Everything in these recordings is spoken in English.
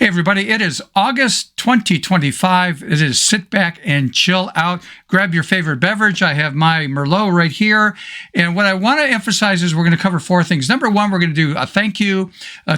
Hey, everybody, it is August 2025. It is sit back and chill out. Grab your favorite beverage. I have my Merlot right here. And what I want to emphasize is we're going to cover four things. Number one, we're going to do a thank you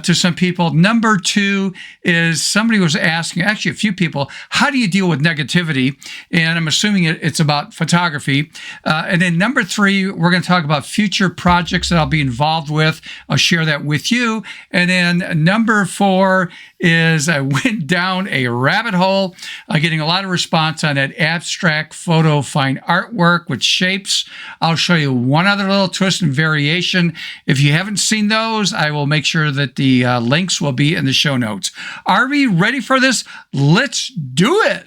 to some people. Number two is somebody was asking, actually a few people, how do you deal with negativity? And I'm assuming it's about photography. And then number three, we're going to talk about future projects that I'll be involved with. I'll share that with you. And then number four is I went down a rabbit hole, getting a lot of response on that abstract photo fine artwork with shapes. I'll show you one other little twist and variation. If you haven't seen those, I will make sure that the links will be in the show notes. Are we ready for this? Let's do it.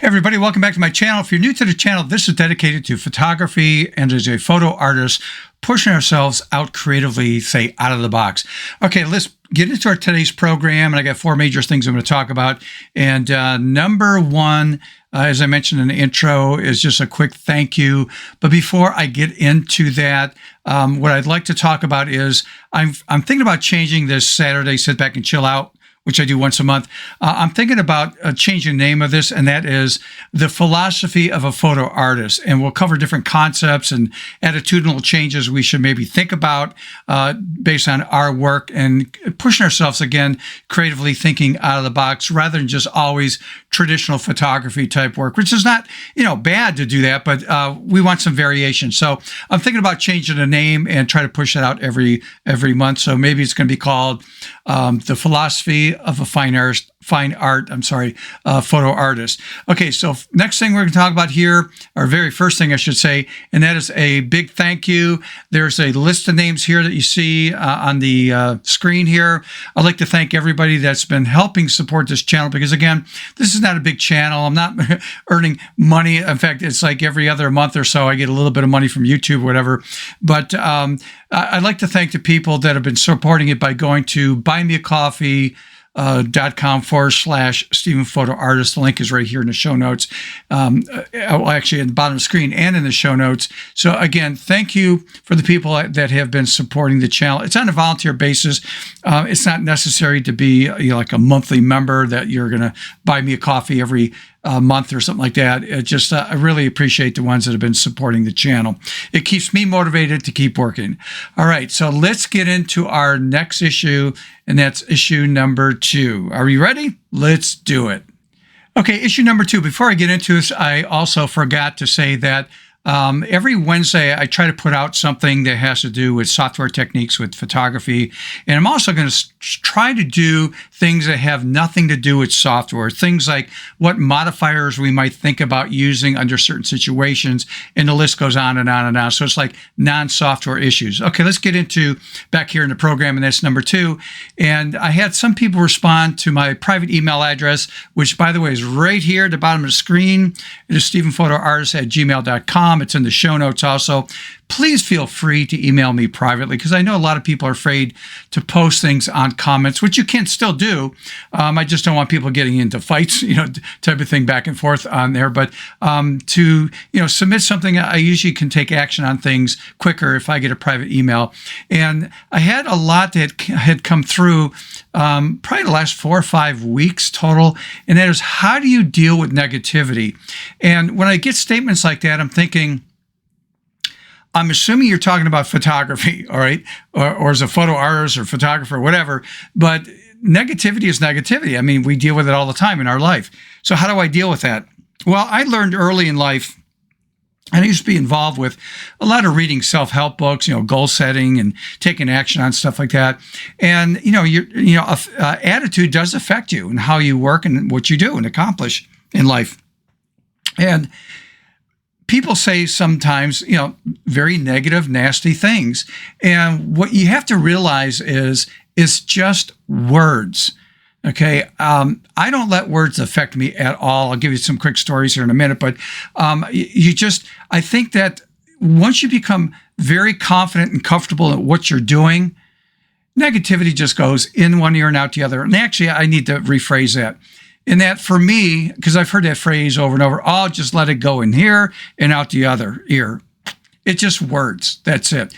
Hey everybody, welcome back to my channel. If you're new to the channel, this is dedicated to photography and as a photo artist, pushing ourselves out creatively, say out of the box. Okay, let's get into our today's program. And I got four major things I'm going to talk about. And number one, as I mentioned in the intro, is just a quick thank you. But before I get into that, what I'd like to talk about is I'm thinking about changing this Saturday Sit Back and Chill Out, which I do once a month. I'm thinking about changing the name of this, and that is The Philosophy of a Photo Artist. And we'll cover different concepts and attitudinal changes we should maybe think about based on our work and pushing ourselves, again, creatively thinking out of the box rather than just always traditional photography type work, which is not, bad to do that, but we want some variation. So I'm thinking about changing the name and try to push it out every month. So maybe it's going to be called The Philosophy of a photo artist. Okay, so next thing we're going to talk about here, or very first thing I should say, and that is a big thank you. There's a list of names here that you see on the screen here. I'd like to thank everybody that's been helping support this channel because, again, this is not a big channel. I'm not earning money. In fact, it's like every other month or so I get a little bit of money from YouTube or whatever. But I'd like to thank the people that have been supporting it by going to buymeacoffee.com/Stephen Photo Artist. The link is right here in the show notes. Actually at the bottom of the screen and in the show notes. So again, thank you for the people that have been supporting the channel. It's on a volunteer basis. It's not necessary to be like a monthly member that you're going to buy me a coffee every month or something like that. I really appreciate the ones that have been supporting the channel. It keeps me motivated to keep working. All right, so let's get into our next issue, and that's issue number 2. Are you ready? Let's do it. Okay, issue number 2. Before I get into this, I also forgot to say that every Wednesday, I try to put out something that has to do with software techniques with photography. And I'm also going to try to do things that have nothing to do with software, things like what modifiers we might think about using under certain situations. And the list goes on and on and on. So it's like non-software issues. Okay, let's get into back here in the program, and that's number 2. And I had some people respond to my private email address, which, by the way, is right here at the bottom of the screen. It is stephenphotoartist@gmail.com. It's in the show notes also. Please feel free to email me privately because I know a lot of people are afraid to post things on comments, which you can still do. I just don't want people getting into fights, type of thing back and forth on there. But to submit something, I usually can take action on things quicker if I get a private email. And I had a lot that had come through probably the last 4 or 5 weeks total. And that is, how do you deal with negativity? And when I get statements like that, I'm thinking, I'm assuming you're talking about photography, all right, or as a photo artist or photographer, whatever. But negativity is negativity. I mean, we deal with it all the time in our life. So how do I deal with that? Well, I learned early in life, and I used to be involved with a lot of reading self-help books, goal setting and taking action on stuff like that. And, attitude does affect you and how you work and what you do and accomplish in life. And people say sometimes, very negative, nasty things. And what you have to realize is it's just words. Okay. I don't let words affect me at all. I'll give you some quick stories here in a minute, but I think that once you become very confident and comfortable in what you're doing, negativity just goes in one ear and out the other. And actually, I need to rephrase that. In that, for me, because I've heard that phrase over and over, I'll just let it go in here and out the other ear. It's just words. That's it.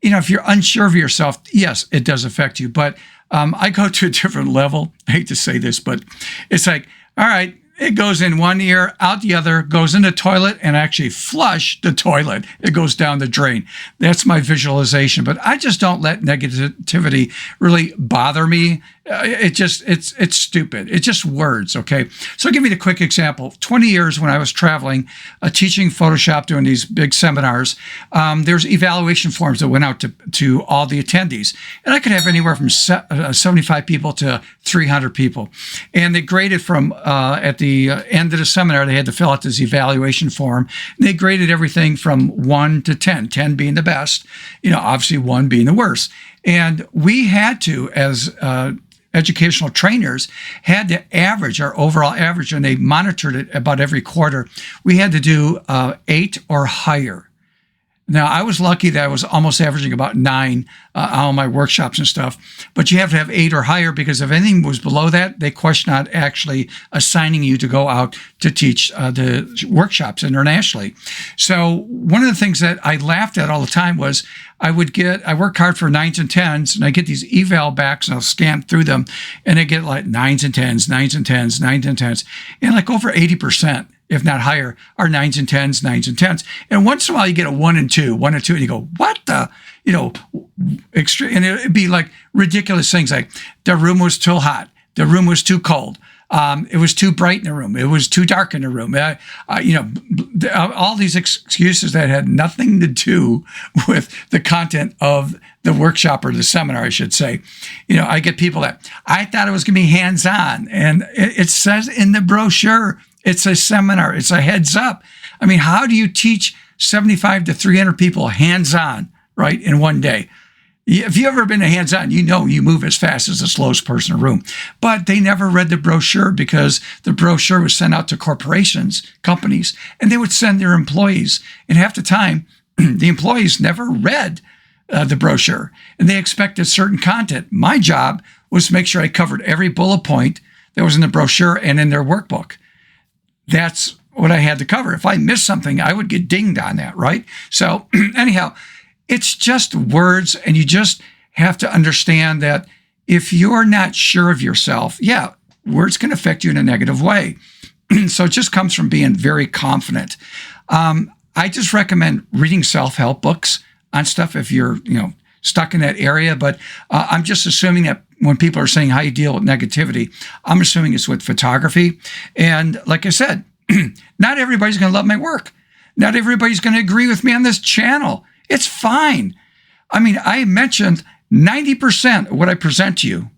If you're unsure of yourself, yes, it does affect you. But I go to a different level. I hate to say this, but it's like, all right, it goes in one ear, out the other, goes in the toilet, and actually flush the toilet. It goes down the drain. That's my visualization. But I just don't let negativity really bother me. It's stupid. It's just words, okay? So I'll give you the quick example. 20 years when I was traveling, teaching Photoshop, doing these big seminars, there's evaluation forms that went out to all the attendees. And I could have anywhere from 75 people to 300 people. And they graded from, at the end of the seminar, they had to fill out this evaluation form. And they graded everything from 1 to 10, 10 being the best, obviously 1 being the worst. And we had to, as educational trainers, had to average our overall average, and they monitored it about every quarter. We had to do 8 or higher. Now, I was lucky that I was almost averaging about 9 on all my workshops and stuff, but you have to have 8 or higher, because if anything was below that, they question not actually assigning you to go out to teach the workshops internationally. So one of the things that I laughed at all the time was I work hard for 9s and 10s, and I get these eval backs, and I'll scan through them, and I get like 9s and 10s, 9s and 10s, 9s and 10s, and like over 80%. If not higher, are 9s and 10s, 9s and 10s. And once in a while, you get a 1 and 2, 1 and 2, and you go, what the, extreme, and it'd be like ridiculous things like the room was too hot, the room was too cold, it was too bright in the room, it was too dark in the room. All these excuses that had nothing to do with the content of the workshop or the seminar, I should say. I get people that, I thought it was going to be hands-on, and it says in the brochure, it's a seminar. It's a heads up. I mean, how do you teach 75 to 300 people hands-on, right, in one day? If you've ever been to hands-on, you move as fast as the slowest person in the room. But they never read the brochure, because the brochure was sent out to corporations, companies, and they would send their employees. And half the time, the employees never read the brochure, and they expected certain content. My job was to make sure I covered every bullet point that was in the brochure and in their workbook. That's what I had to cover. If I missed something, I would get dinged on that, right? So anyhow, it's just words, and you just have to understand that if you're not sure of yourself, words can affect you in a negative way. So it just comes from being very confident. I just recommend reading self-help books on stuff if you're, stuck in that area. But I'm just assuming that when people are saying how you deal with negativity, I'm assuming it's with photography. And like I said, not everybody's going to love my work. Not everybody's going to agree with me on this channel. It's fine. I mean, I mentioned 90% of what I present to you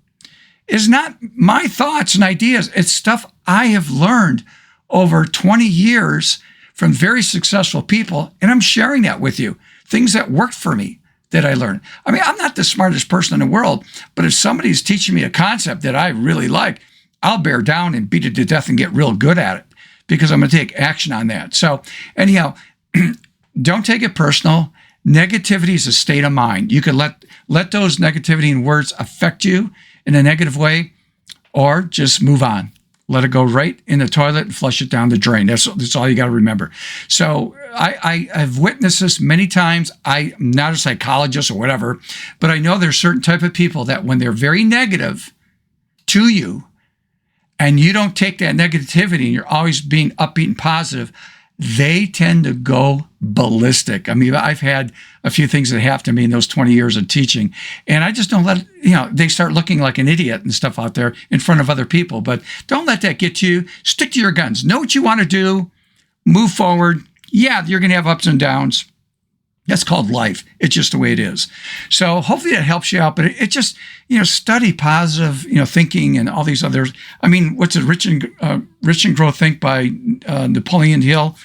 is not my thoughts and ideas. It's stuff I have learned over 20 years from very successful people, and I'm sharing that with you. Things that worked for me that I learned. I mean, I'm not the smartest person in the world, but if somebody's teaching me a concept that I really like, I'll bear down and beat it to death and get real good at it, because I'm going to take action on that. So anyhow, don't take it personal. Negativity is a state of mind. You can let those negativity and words affect you in a negative way, or just move on. Let it go right in the toilet and flush it down the drain. That's all you got to remember. So I've witnessed this many times. I'm not a psychologist or whatever, but I know there's certain type of people that when they're very negative to you, and you don't take that negativity and you're always being upbeat and positive, they tend to go ballistic. I mean, I've had a few things that happened to me in those 20 years of teaching, and I just don't let, they start looking like an idiot and stuff out there in front of other people. But don't let that get to you. Stick to your guns. Know what you want to do. Move forward. Yeah, you're going to have ups and downs. That's called life. It's just the way it is. So hopefully that helps you out. But it just, study positive, thinking and all these others. I mean, what's it, Rich and Grow Think by Napoleon Hill?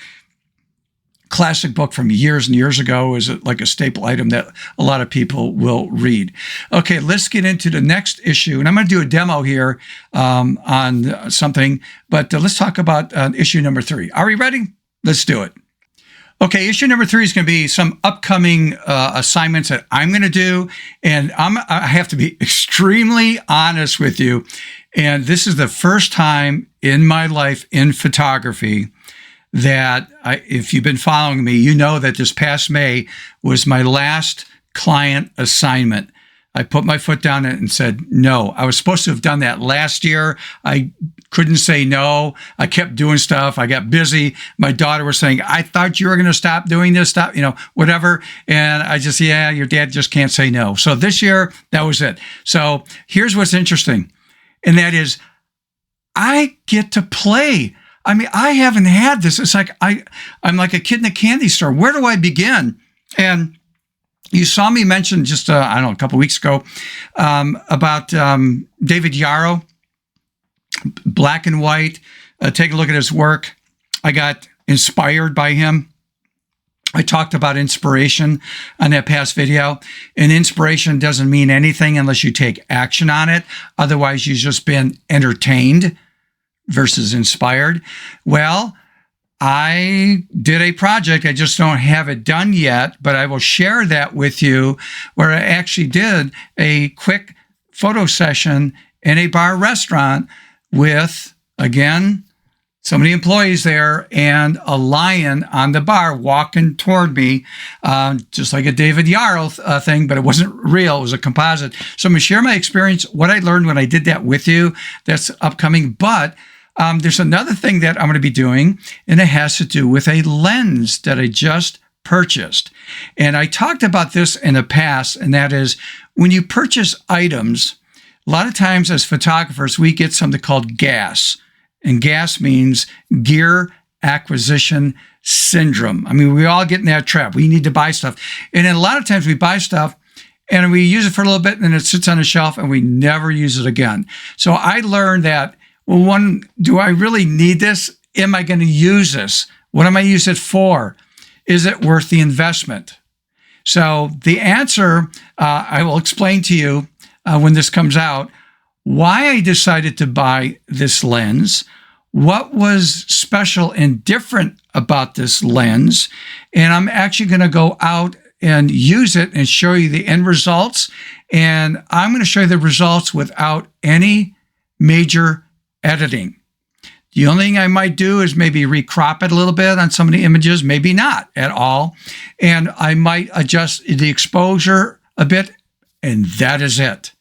Classic book from years and years ago. Is like a staple item that a lot of people will read. Okay, let's get into the next issue. And I'm going to do a demo here on something. But let's talk about issue number 3. Are we ready? Let's do it. Okay, issue number 3 is going to be some upcoming assignments that I'm going to do. And I have to be extremely honest with you. And this is the first time in my life in photography that if you've been following me, you know that this past May was my last client assignment. I put my foot down and said, no. I was supposed to have done that last year. I couldn't say no. I kept doing stuff. I got busy. My daughter was saying, I thought you were going to stop doing this, stop, whatever. And I just, your dad just can't say no. So this year, that was it. So here's what's interesting. And that is, I get to play. I mean, I haven't had this. It's like, I'm like a kid in a candy store. Where do I begin? And you saw me mention just, a couple weeks ago about David Yarrow, Black and White. Take a look at his work. I got inspired by him. I talked about inspiration on that past video. And inspiration doesn't mean anything unless you take action on it. Otherwise, you've just been entertained versus inspired. Well, I did a project. I just don't have it done yet, but I will share that with you, where I actually did a quick photo session in a bar restaurant with, again, so many employees there and a lion on the bar walking toward me, just like a David Yarrow thing, but it wasn't real. It was a composite. So I'm going to share my experience, what I learned when I did that with you. That's upcoming. But there's another thing that I'm going to be doing, and it has to do with a lens that I just purchased. And I talked about this in the past, and that is when you purchase items, a lot of times as photographers, we get something called GAS. And GAS means gear acquisition syndrome. I mean, we all get in that trap. We need to buy stuff. And then a lot of times we buy stuff and we use it for a little bit and then it sits on a shelf and we never use it again. So I learned that, well, one, do I really need this? Am I going to use this? What am I use it for? Is it worth the investment? So the answer, I will explain to you when this comes out, why I decided to buy this lens, what was special and different about this lens, and I'm actually going to go out and use it and show you the end results, and I'm going to show you the results without any major editing. The only thing I might do is maybe recrop it a little bit on some of the images, maybe not at all, and I might adjust the exposure a bit, and that is it.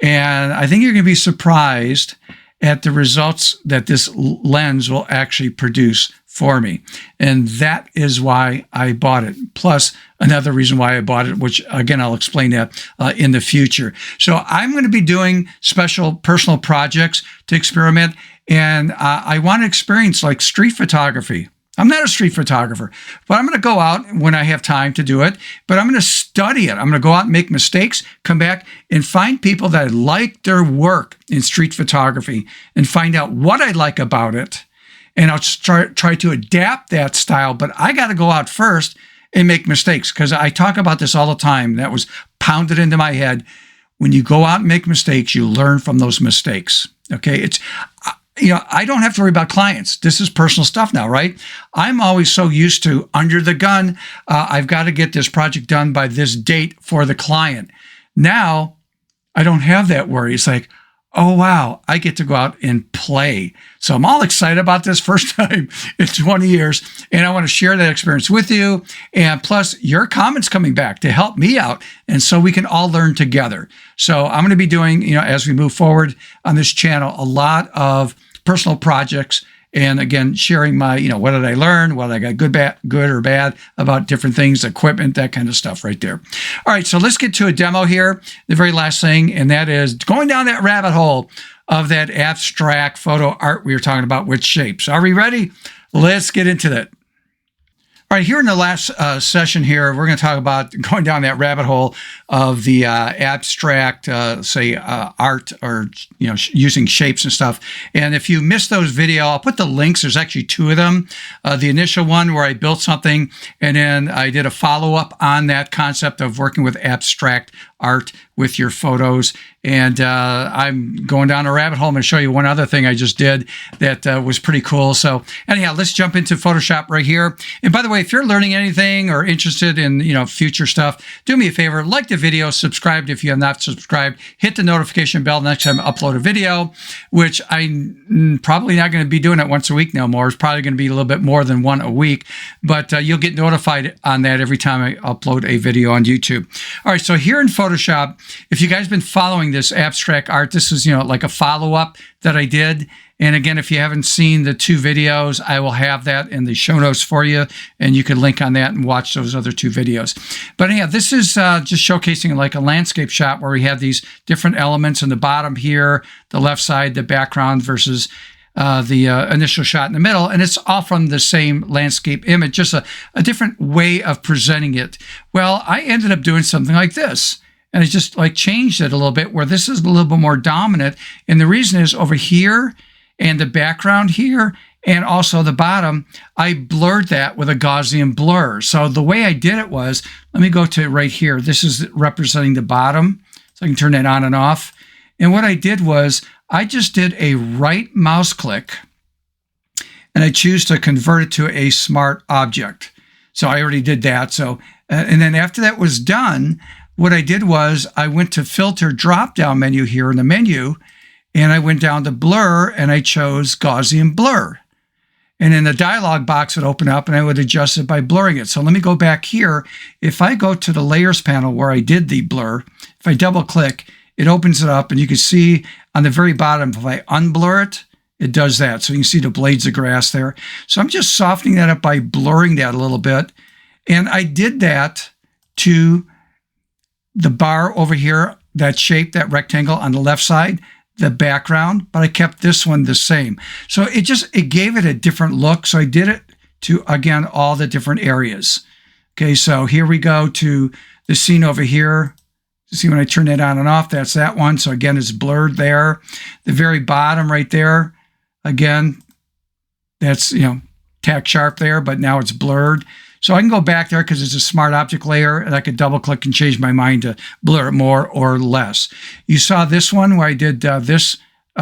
And I think you're going to be surprised at the results that this lens will actually produce for me. And that is why I bought it. Plus another reason why I bought it, which again, I'll explain that in the future. So I'm going to be doing special personal projects to experiment. And I want to experience like street photography. I'm not a street photographer, but I'm going to go out when I have time to do it, but I'm going to study it. I'm going to go out and make mistakes, come back and find people that like their work in street photography and find out what I like about it. And I'll try to adapt that style, but I got to go out first and make mistakes because I talk about this all the time. That was pounded into my head. When you go out and make mistakes, you learn from those mistakes. Okay. I don't have to worry about clients. This is personal stuff now, right? I'm always so used to under the gun. I've got to get this project done by this date for the client. Now, I don't have that worry. It's like, oh, wow, I get to go out and play. So I'm all excited about this first time in 20 years. And I want to share that experience with you. And plus your comments coming back to help me out. And so we can all learn together. So I'm going to be doing, as we move forward on this channel, a lot of personal projects. And again, sharing my, what did I learn? What I got good or bad about different things, equipment, that kind of stuff right there. All right, so let's get to a demo here. The very last thing, and that is going down that rabbit hole of that abstract photo art we were talking about with shapes. Are we ready? Let's get into that. All right, here in the last session here, we're going to talk about going down that rabbit hole of the abstract, art or, using shapes and stuff. And if you missed those video, I'll put the links. There's actually two of them. The initial one where I built something, and then I did a follow-up on that concept of working with abstract art with your photos. And I'm going down a rabbit hole. I'm going to show you one other thing I just did that was pretty cool. So anyhow, let's jump into Photoshop right here. And by the way, if you're learning anything or interested in future stuff, do me a favor, like the video, subscribe if you have not subscribed, hit the notification bell next time I upload a video, which I'm probably not going to be doing it once a week no more. It's probably going to be a little bit more than one a week, but you'll get notified on that every time I upload a video on YouTube. All right, so here in Photoshop, if you guys have been following this abstract art, this is like a follow-up that I did. And again, if you haven't seen the 2 videos, I will have that in the show notes for you, and you can link on that and watch those other 2 videos. But anyhow, this is just showcasing like a landscape shot where we have these different elements in the bottom here, the left side, the background versus the initial shot in the middle, and it's all from the same landscape image, just a different way of presenting it. Well, I ended up doing something like this, and I just like changed it a little bit where this is a little bit more dominant, and the reason is over here and the background here and also the bottom, I blurred that with a Gaussian blur. So the way I did it was, let me go to right here. This is representing the bottom, so I can turn that on and off. And what I did was I just did a right mouse click and I choose to convert it to a smart object. So I already did that. So, and then after that was done, what I did was I went to filter drop down menu here in the menu, and I went down to blur and I chose Gaussian blur. And then the dialog box would open up and I would adjust it by blurring it. So let me go back here. If I go to the layers panel where I did the blur, if I double click, it opens it up and you can see on the very bottom, if I unblur it, it does that. So you can see the blades of grass there. So I'm just softening that up by blurring that a little bit. And I did that to the bar over here, that shape, that rectangle on the left side, the background, but I kept this one the same. So it gave it a different look. So I did it to, again, all the different areas. Okay, so here we go to the scene over here. See when I turn it on and off, that's that one. So again, it's blurred there. The very bottom right there, again, that's, tack sharp there, but now it's blurred. So I can go back there because it's a smart object layer, and I could double click and change my mind to blur it more or less. You saw this one where I did this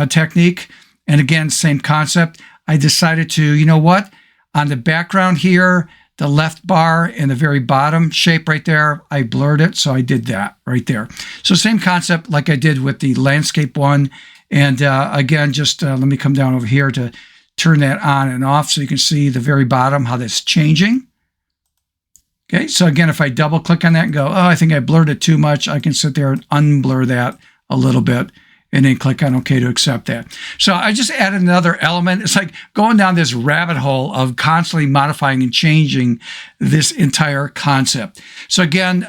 technique. And again, same concept. I decided to, you know what? On the background here, the left bar in the very bottom shape right there, I blurred it. So I did that right there. So same concept like I did with the landscape one. And again, just let me come down over here to turn that on and off so you can see the very bottom, how that's changing. Okay, so again, if I double click on that and go, oh, I think I blurred it too much, I can sit there and unblur that a little bit and then click on OK to accept that. So I just added another element. It's like going down this rabbit hole of constantly modifying and changing this entire concept. So again,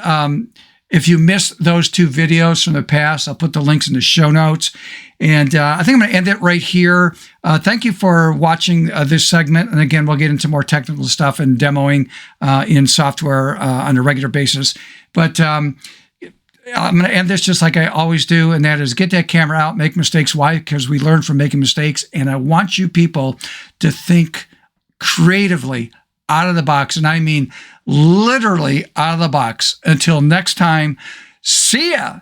if you missed those 2 videos from the past, I'll put the links in the show notes. And I think I'm going to end it right here. Thank you for watching this segment. And again, we'll get into more technical stuff and demoing in software on a regular basis. But I'm going to end this just like I always do, and that is get that camera out, make mistakes. Why? Because we learn from making mistakes. And I want you people to think creatively out of the box. And I mean literally out of the box. Until next time, see ya.